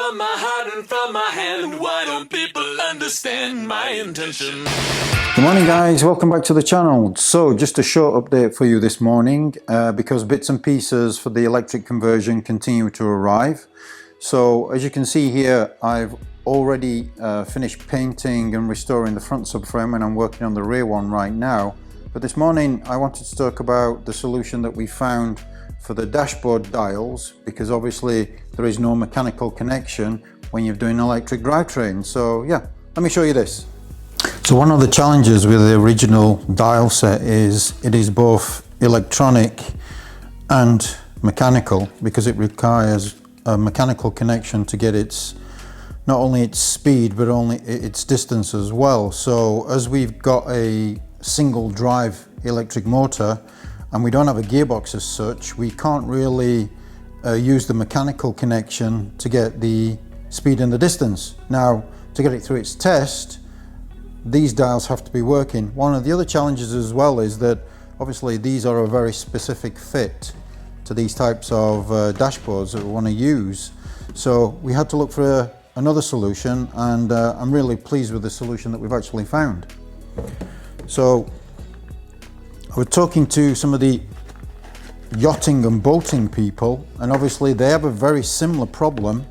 from my heart and from my hand. Why don't people understand my intention? Good morning guys, welcome back to the channel. So just a short update for you this morning because bits and pieces for the electric conversion continue to arrive. So as you can see here, I've already finished painting and restoring the front subframe, and I'm working on the rear one right now. But this morning I wanted to talk about the solution that we found for the dashboard dials, because obviously there is no mechanical connection when you're doing electric drivetrain. So yeah, let me show you this. So one of the challenges with the original dial set is it is both electronic and mechanical, because it requires a mechanical connection to get its not only its speed but only its distance as well. So as we've got a single drive electric motor and we don't have a gearbox as such, we can't really use the mechanical connection to get the speed and the distance. Now, to get it through its test, these dials have to be working. One of the other challenges as well is that obviously these are a very specific fit to these types of dashboards that we want to use. So we had to look for another solution, and I'm really pleased with the solution that we've actually found. So I was talking to some of the yachting and boating people, and obviously they have a very similar problem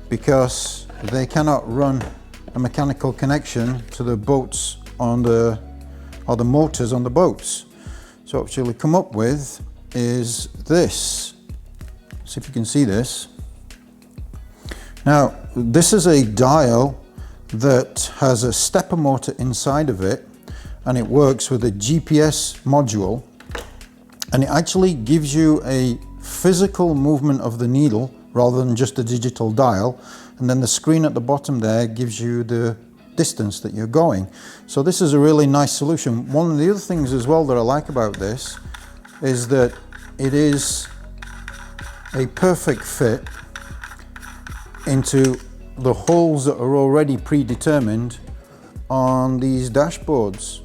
because they cannot run a mechanical connection to the boats on the motors on the boats. So what we come up with is this. See if you can see this. Now this is a dial that has a stepper motor inside of it, and it works with a GPS module, and it actually gives you a physical movement of the needle rather than just a digital dial, and then the screen at the bottom there gives you the distance that you're going. So this is a really nice solution. One of the other things as well that I like about this is that it is a perfect fit into the holes that are already predetermined on these dashboards,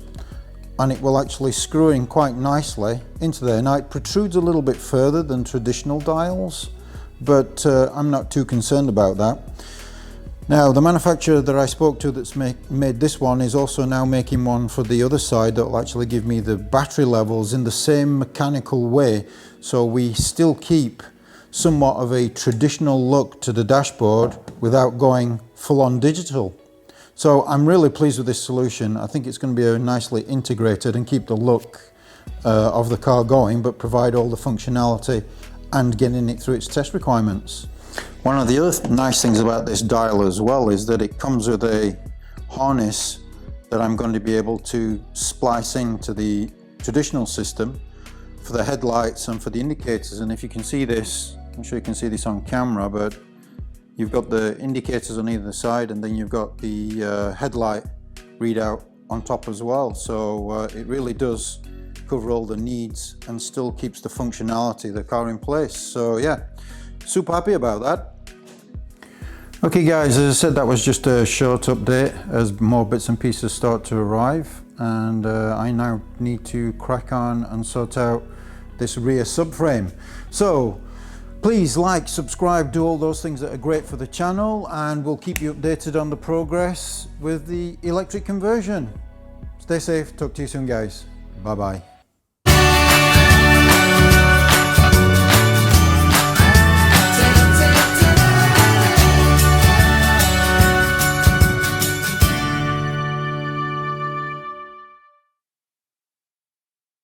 and it will actually screw in quite nicely into there. Now it protrudes a little bit further than traditional dials, but I'm not too concerned about that. Now the manufacturer that I spoke to that's made this one is also now making one for the other side that will actually give me the battery levels in the same mechanical way, so we still keep somewhat of a traditional look to the dashboard without going full-on digital. So I'm really pleased with this solution. I think it's going to be nicely integrated and keep the look of the car going, but provide all the functionality and getting it through its test requirements. One of the other nice things about this dial as well is that it comes with a harness that I'm going to be able to splice into the traditional system for the headlights and for the indicators. And if you can see this, I'm sure you can see this on camera, but you've got the indicators on either side, and then you've got the headlight readout on top as well. So it really does cover all the needs and still keeps the functionality of the car in place. So yeah, super happy about that. Okay guys, as I said, that was just a short update as more bits and pieces start to arrive, and I now need to crack on and sort out this rear subframe. So please like, subscribe, do all those things that are great for the channel, and we'll keep you updated on the progress with the electric conversion. Stay safe, talk to you soon guys. Bye bye.